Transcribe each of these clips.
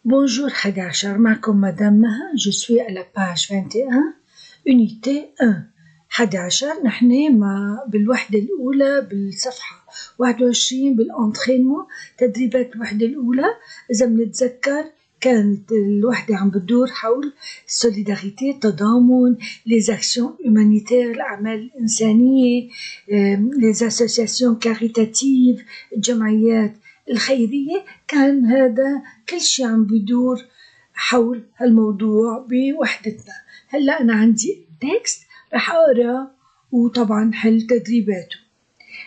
Bonjour Hadashar, معكم مدام مها. Je suis à la page 21 unité 1. Hadashar نحن بالوحدة الأولى بالصفحة 21 بالانترينمون تدريبات الوحدة الأولى. إذا بنتذكر كانت الوحدة عم بتدور حول السوليداريتي، التضامن، les actions humanitaires، الأعمال الإنسانية، les associations caritatives، الجمعيات الخيرية. كان هذا كل شيء عم بدور حول هالموضوع بوحدتنا. هلأ أنا عندي تكست رح أقرأ وطبعا حل تدريباته.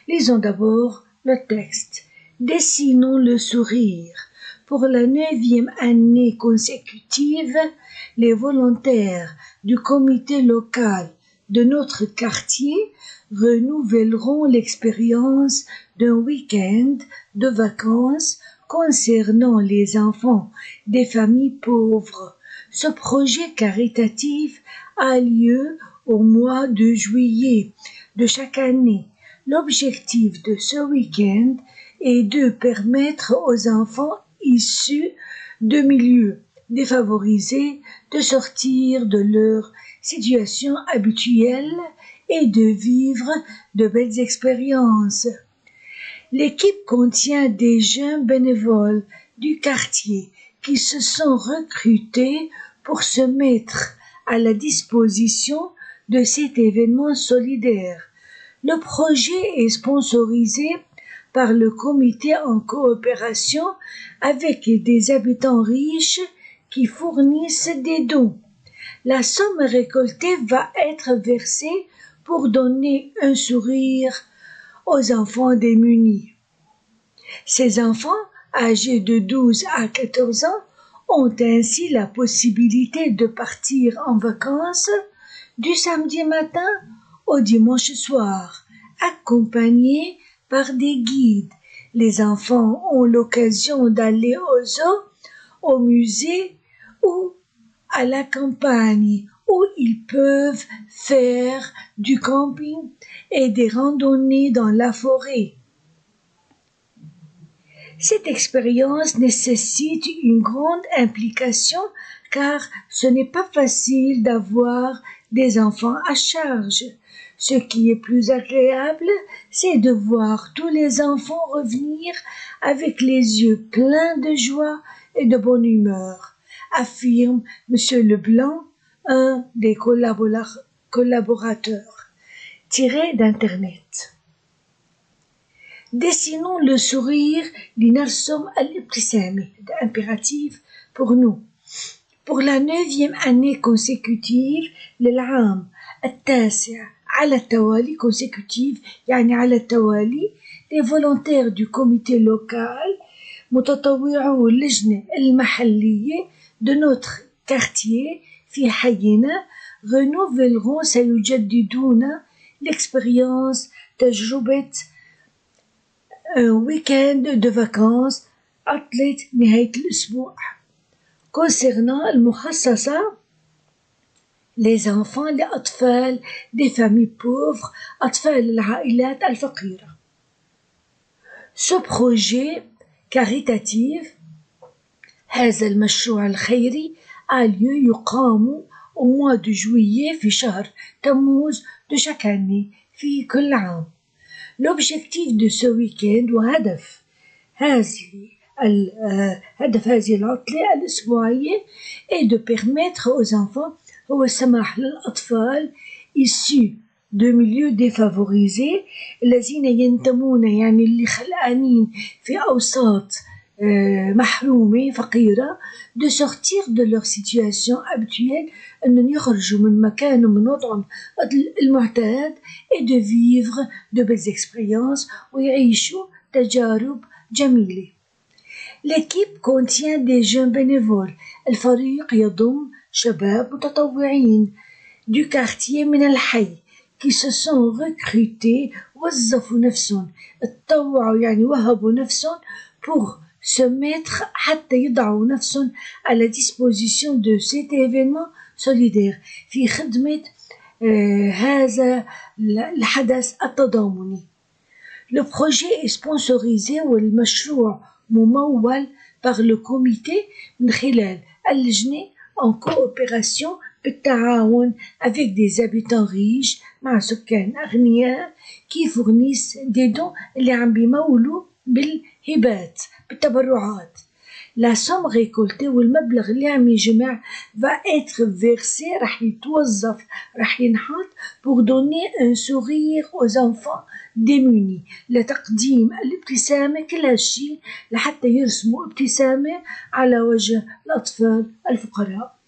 Lisons d'abord le texte. Dessinons le sourire. Pour la 9e année consécutive, les volontaires du comité local de notre quartier renouvelleront l'expérience d'un week-end de vacances concernant les enfants des familles pauvres. Ce projet caritatif a lieu au mois de juillet de chaque année. L'objectif de ce week-end est de permettre aux enfants issus de milieux défavorisés de sortir de leur situation habituelle et de vivre de belles expériences. L'équipe contient des jeunes bénévoles du quartier qui se sont recrutés pour se mettre à la disposition de cet événement solidaire. Le projet est sponsorisé par le comité en coopération avec des habitants riches qui fournissent des dons. La somme récoltée va être versée pour donner un sourire aux enfants démunis. Ces enfants, âgés de 12 à 14 ans, ont ainsi la possibilité de partir en vacances du samedi matin au dimanche soir, accompagnés par des guides. Les enfants ont l'occasion d'aller au zoo, au musée ou à la campagne où ils peuvent faire du camping et des randonnées dans la forêt. Cette expérience nécessite une grande implication car ce n'est pas facile d'avoir des enfants à charge. Ce qui est plus agréable, c'est de voir tous les enfants revenir avec les yeux pleins de joie et de bonne humeur, affirme Monsieur Leblanc, un des collaborateurs. Tiré d'Internet. Dessinons le sourire لنرسم الابتسامة. impératif pour nous. Pour la 9e année consécutive للعام التاسع على التوالي consécutive يعني على التوالي les volontaires du comité local متطوعو اللجنة المحلية de notre quartier في حينا renouvelleront سيجددون l'expérience تجربة un week-end de vacances عطلة نهاية الأسبوع. Concernant المخصصة les enfants لأطفال des familles pauvres أطفال العائلات الفقيرة. Ce projet caritatif هذا المشروع الخيري a lieu يقام au mois de juillet في شهر تموز de chaque année في كل عام. L'objectif de ce week-end وهدف هذه العطلة الأسبوعية est de permettre aux enfants هو السماح للأطفال issus de milieux défavorisés الذين ينتمون يعني اللي خلقانين في أوساط محرومة فقيرة de sortir de leur situation habituelle أن يخرجوا من مكانهم من وضعهم المعتاد et de vivre de belles expériences ويعيشوا تجارب جميلة. L'équipe contient des jeunes bénévoles. الفريق يضم شباب متطوعين du quartier من الحي qui se sont recrutés وظفوا نفسهم اتطوعوا يعني وهبوا نفسهم pour se mettre حتى يضعوا نفسهم à la disposition de cet événement solidaire في خدمة هذا الحدث التضامني. Le projet est sponsorisé والمشروع ممول par le comité من خلال اللجنة en coopération بالتعاون avec des habitants riches مع سكان أغنياء qui fournissent des dons اللي عم بيمولوا بالهبات بالتبرعات. La somme récoltée والمبلغ اللي عم يجمع va être versé رح يتوظف رح ينحط pour donner un sourire aux enfants démunis لتقديم الابتسامة كل هالشي لحتى يرسموا ابتسامة على وجه الأطفال الفقراء.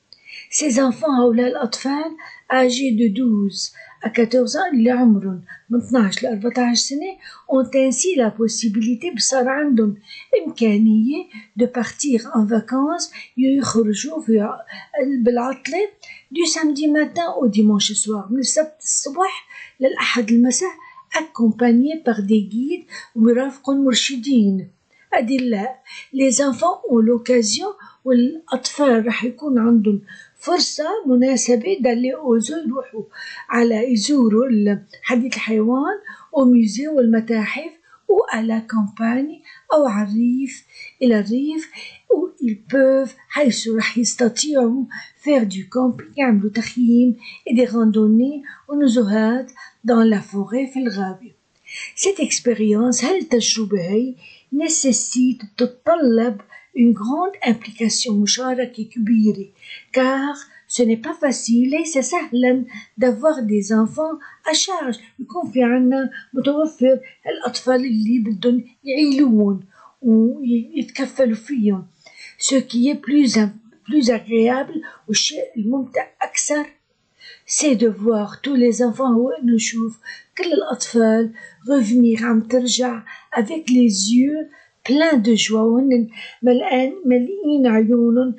Ces enfants هؤلاء الأطفال âgés de 12 à 14 ans اللي عمرهم من 12 ل 14 سنة ont ainsi la possibilité بصار عندهم إمكانية de partir en vacances يخرجوا بالعطلة du samedi matin au dimanche soir من السبت الصبح للأحد المساء accompagnés par des guides ويرافقهم مرشدين أدلاء. Les enfants ont l'occasion والأطفال رح يكون عندهم فرصة مناسبة دالي أوزو يروحوا على يزوروا حديقة الحيوان وميوزي والمتاحف وعلى كامباني أو على الريف إلى الريف où ils peuvent حيث رح يستطيعوا faire du camping يعملوا تخييم et des randonnées ونزهات dans la forêt في الغابة. Cette expérience هالتجربة هي nécessite تتطلب une grande implication مشاركة كبيرة car ce n'est pas facile ليس سهلا d'avoir des enfants à charge يكون في عنا متوفر الأطفال اللي بدهم يعيلون ويتكفلوا فيهم ce qui est plus agréable والشيء الممتع أكثر c'est de voir tous les enfants هو إنه نشوف كل الأطفال revenir عم ترجع avec les yeux plein de joie وهن ملئين عيونهم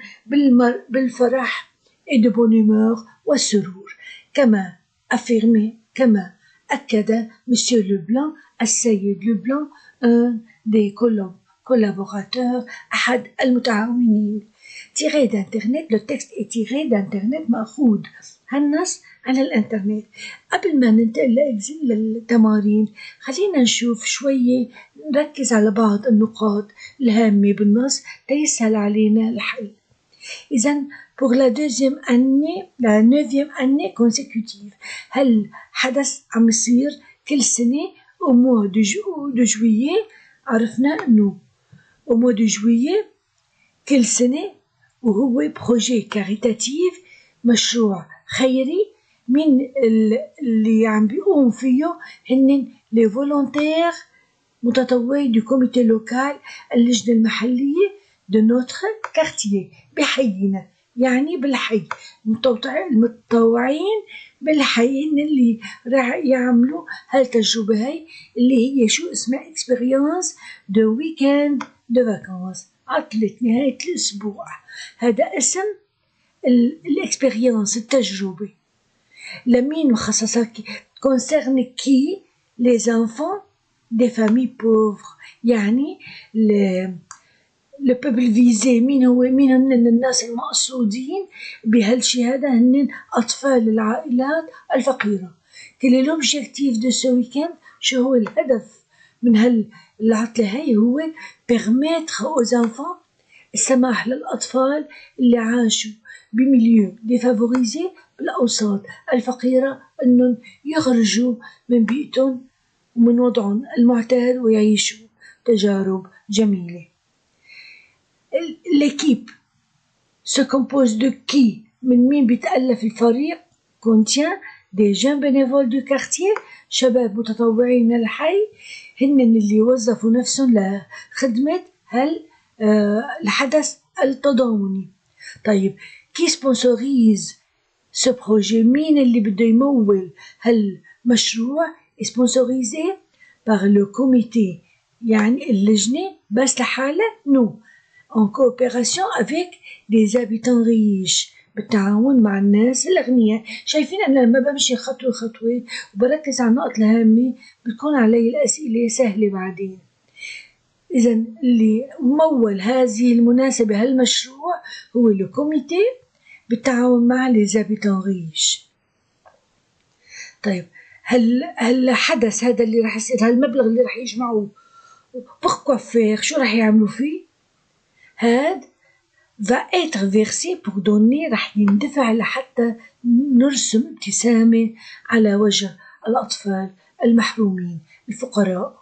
بالفرح et de bonne humeur والسرور كما أكد Monsieur Leblanc السيد Leblanc un des collaborateurs أحد المتعاونين. tiré d'internet le texte est tiré d'internet مأخوذ هالنص على الانترنت. قبل ما ننتقل للتمارين خلينا نشوف شوية نركز على بعض النقاط الهامة بالنص تيسهل علينا الحل. إذن pour la la 9e année consécutive هل حدث عم يصير كل سنة au mois de juillet عرفنا إنه au mois de juillet كل سنة وهو بروجي كاريتاتيف مشروع خيري من اللي عم بيقوم فيه هن لي فولونتير متطوعي دو كوميتي لوكال اللجنة المحلية دو نوتر كارتييه بحينا يعني بالحي المتطوعين بالحي اللي راح يعملوا هالتجربة هاي اللي هي شو اسمها اكسبيرينس دو ويكند دو فاكانس عطلة نهاية الأسبوع. هذا اسم الاكسبيرينس التجربة لمين مخصصة concerne qui les enfants des familles pauvres يعني le peuple visé مين هن الناس المقصودين بهالشي هذا هن أطفال العائلات الفقيرة. quel est l'objectif de ce week-end شو هو الهدف من هالعطلة هاي هو permettre aux enfants السماح للأطفال اللي عاشوا بميليو ديفافوريزي بالأوساط الفقيرة أنهم يخرجوا من بيئتهم ومن وضعهم المعتاد ويعيشوا تجارب جميلة. l'équipe se compose de qui من مين بيتألف الفريق contient des jeunes bénévoles du quartier شباب متطوعين من الحي هن اللي وظفوا نفسهم لخدمة الحدث التضامني. طيب كي سبونسوريز سو بروجي مين اللي بده يمول هالمشروع سبونسوريزي باغ لو كوميتي يعني اللجنة بس لحالة نو en coopération avec des habitants riches بالتعاون مع الناس الأغنياء. شايفين أنا لما بمشي خطوة خطوة وبركز على النقط الهامة بتكون علي الأسئلة سهلة بعدين. إذن اللي مول هذه المناسبة هالمشروع هو الكوميتي بالتعاون مع les habitants riches. طيب هالحدث هذا اللي رح يصير هالمبلغ اللي رح يجمعوه pourquoi faire شو رح يعملوا فيه؟ هاد va être versé pour donner رح يندفع لحتى نرسم ابتسامة على وجه الأطفال المحرومين الفقراء.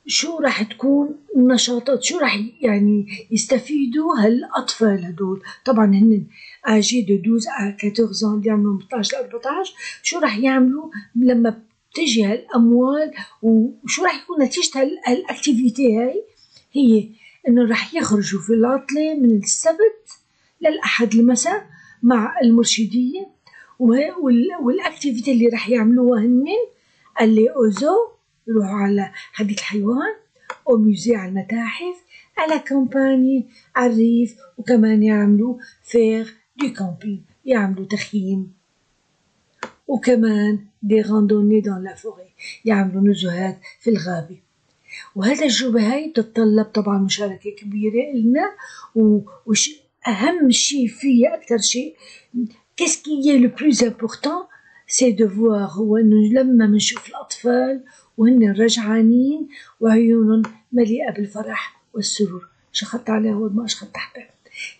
شو رح تكون النشاطات؟ شو رح يعني يستفيدوا هالأطفال هدول؟ طبعا هن âgés de 12 à 14 ans اللي عمرهم 12 ل 14. شو رح يعملوا لما بتجي هالأموال وشو رح يكون نتيجة هالأكتيفيتي هاي؟ هي إنه رح يخرجوا في العطلة من السبت للأحد المساء مع المرشدين، والأكتيفيتي اللي رح يعملوها هن اللي أوزو يروحوا على حديقة الحيوان، أو ميوزي على المتاحف، على كامباني على الريف، وكمان يعملوا فيغ دي كامبينج يعملوا تخييم، وكمان دي راندوني دون لا فوري يعملوا نزهات في الغابة. وهذا الجوبة هاي بتتطلب طبعا مشاركة كبيرة إلنا، أهم شيء فيها أكثر شيء qu'est-ce qui est le plus important c'est de voir هو إنه لما منشوف الأطفال وهن رجعانين وعيونهم مليئة بالفرح والسرور. شخطت عليها هون ما أشخط تحتها.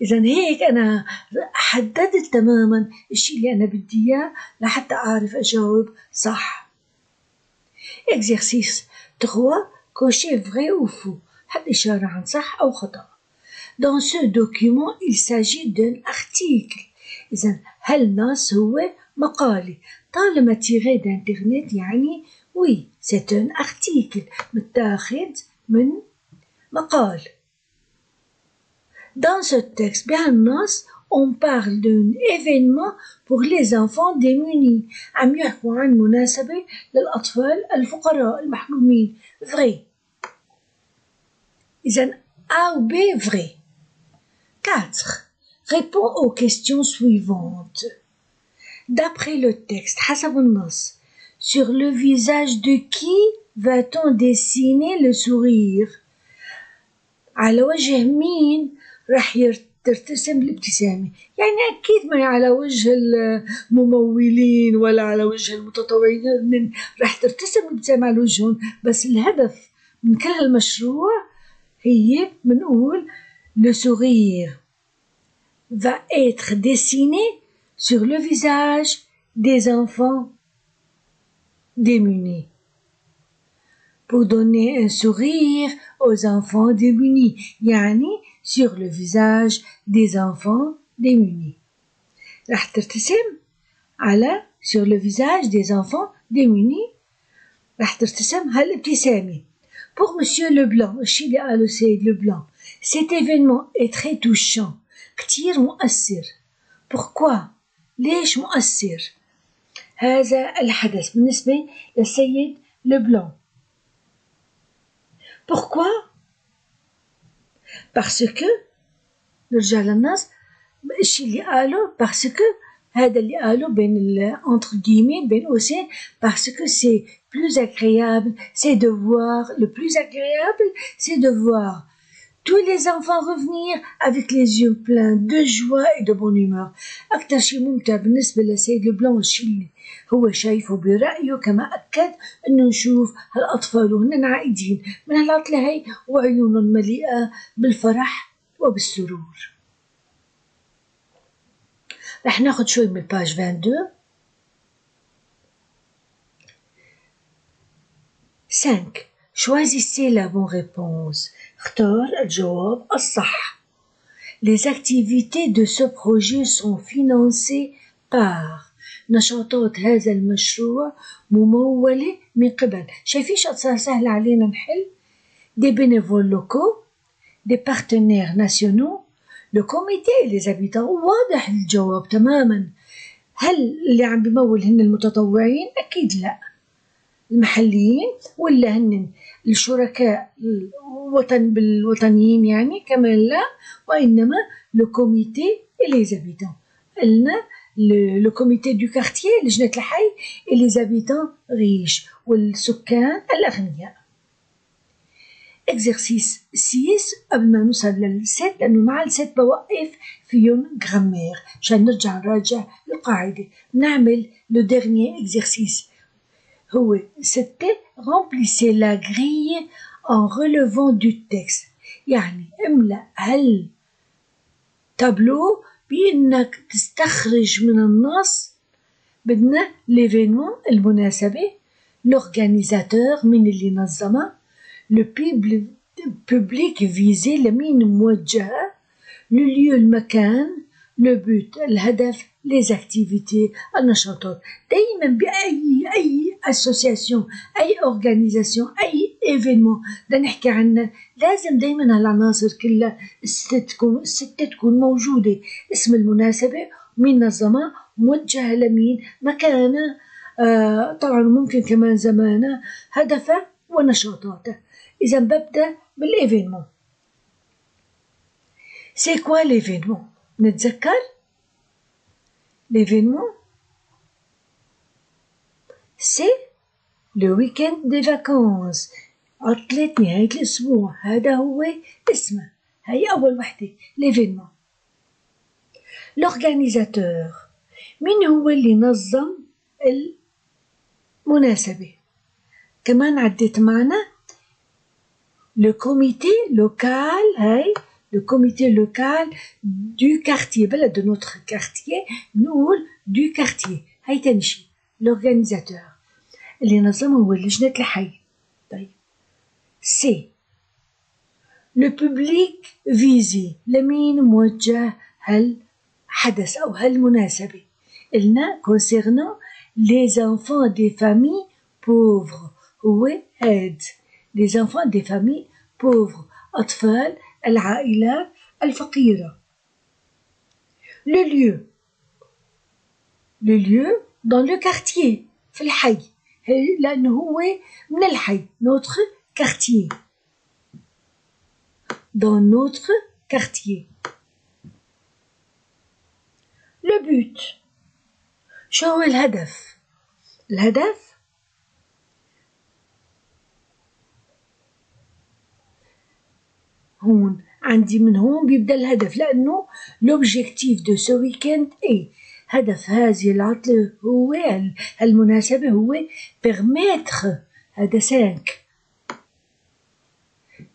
إذا هيك أنا حددت تماما الشيء اللي أنا بدي إياه لحتى أعرف أجاوب صح. exercice 3 cocher vrai ou faux. حط إشارة عن صح أو خطأ. Dans ce document il s'agit d'un article. إذا هالنص هو مقالة. طالما تيري d'internet يعني oui c'est un article متاخد من مقال. Dans ce texte بهالنص on parle d'un événement pour les enfants démunis. عم يحكوا عن مناسبة للأطفال الفقراء المحرومين. vrai. إذا A ou B vrai. 4. Réponds aux questions suivantes. D'après le texte, حسب النص, sur le visage de qui va-t-on dessiner le sourire? على وجه مين رح ترتسم الابتسامة؟ يعني أكيد ما على وجه الممولين ولا على وجه المتطوعين رح ترتسم الابتسامة على وجههم، بس الهدف من كل هالمشروع هي منقول le sourire va être dessiné sur le visage des enfants démunis. Pour donner un sourire aux enfants démunis, يعني sur le visage des enfants démunis. رح ترتسم على sur le visage des enfants démunis رح ترتسم هالابتسامة. Pour Monsieur Leblanc, الشيء اللي قاله السيد Leblanc, cet événement est très touchant. كتير مؤثر. Pourquoi؟ ليش مؤثر هذا الحدث بالنسبة للسيد لبلان؟ Pourquoi؟ parce que نرجع للنص الشيء اللي قاله parce que هذا اللي قاله بين entre guillemets بين قوسين parce que c'est plus agréable, c'est de voir le plus agréable, c'est de voir tous les enfants revenir avec les yeux pleins de joie et de bonne humeur. أكتر شيء ممتع بالنسبة لسيد لبلان الشيء اللي هو شايفه برأيه كما أكد إنه نشوف هالأطفال وهن عائدين من هالعطلة هاي وعيونهم مليئة بالفرح وبالسرور. رح ناخد شوي من page 22. 5. Choisissez la bonne réponse. اختار الجواب الصح. Les activités de ce projet sont financées par. نشاطات هذا المشروع ممولة من قبل. شايفين شو صار سهل علينا نحل؟ Des bénévoles locaux, des partenaires nationaux, le comité et les habitants. واضح الجواب تماما. هل اللي عم بيمول هن المتطوعين؟ أكيد لا. المحليين ولا هن الشركاء بالوطنيين يعني كمان لا، وإنما le comité et les habitants. قلنا le comité du quartier لجنة الحي et les habitants riches والسكان الأغنياء. exercice 6 قبل ما نوصل للست لأنه مع الست بوقف فيهم جرامير عشان نرجع نراجع القاعدة. نعمل le dernier exercice هو 6. remplissez la grille en relevant du texte. يعني املأ هالتابلو بإنك تستخرج من النص. بدنا l'événement المناسبة، l'organisateur من اللي نظمها، le public visé لمين موجهة، le lieu المكان، le but الهدف، les activités النشاطات. دايما بأي association أي organisation أي événement بدنا نحكي عنه لازم دايما هالعناصر كلها الستة تكون موجودة. اسم المناسبة، مين نظمها، موجهة لمين، مكانه، طبعا ممكن كمان زمانه، هدفه ونشاطاته. إذا ببدأ بالإيفينمون. سي كوا ليفينمون؟ نتذكر ليفينمون سي لو ويكند دي فاكونس، عطلة نهاية الأسبوع، هذا هو اسمه. هي أول وحدة ليفينمون. لورغانيزاتور، مين هو اللي نظم المناسبة؟ كمان عدت معنا le comité local, le comité local du quartier, بلا de notre quartier, نقول du quartier. هاي تاني شي l'organisateur اللي نظمه هو لجنة الحي. طيب سي le public visé، لمين موجه هالحدث أو هالمناسبة؟ قلنا concernant les enfants des familles pauvres، هو هاد les enfants des familles pauvres، أطفال العائلات الفقيرة. le lieu dans le quartier، في الحي، لأنه هو من الحي، notre quartier، dans notre quartier. le but، شو هو الهدف؟ الهدف هون عندي، من هون بيبدأ الهدف، لأنه l'objectif de ce week-end est، هدف هذه العطلة هو المناسبة هو permettre، هذا 5،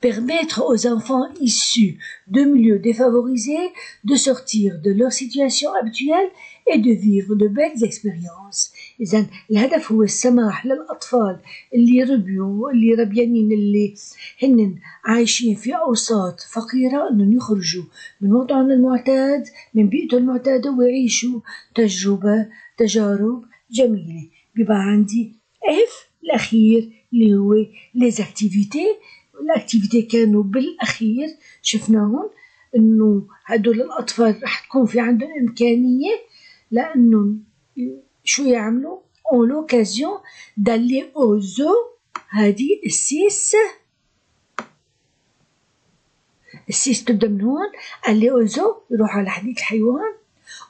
permettre aux enfants issus de milieux défavorisés de sortir de leur situation habituelle et de vivre de belles expériences. إذن الهدف هو السماح للأطفال اللي ربيوا، اللي ربيانين، اللي هن عايشين في أوساط فقيرة، أنهم يخرجوا من وضعهم المعتاد، من بيئتهم المعتادة، ويعيشوا تجارب جميلة. بيبقى عندي F الأخير اللي هو les activités. الأكتيفيتي كانوا بالأخير شفناهم إنه هدول الأطفال رح تكون في عندهم إمكانية لأنه شو يعملوا on l'occasion d'aller au zoo. هذه السيس تبدأ من هون. aller au zoo يروح على حديقة الحيوان،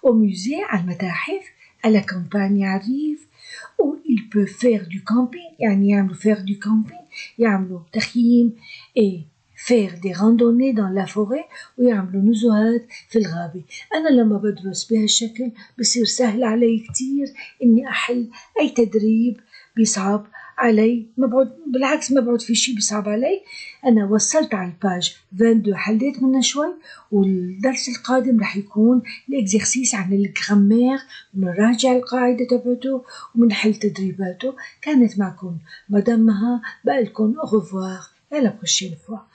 au musée على المتاحف، à la campagne على الريف، ou il peut faire du camping، يعني يعملوا faire du camping، يعملوا تخييم، et faire des randonnées dans la forêt، ويعملوا نزهات في الغابة. أنا لما بدرس بهالشكل بصير سهل علي كتير إني أحل أي تدريب بيصعب علي، بالعكس ما بعد في شي بيصعب علي. أنا وصلت على الباج 22، حليت منها شوي، والدرس القادم رح يكون الإكزرسيس عن الجرامير، بنراجع القاعدة تبعته وبنحل تدريباته. كانت معكم مدام مها، بقلكم au revoir، à la prochaine fois.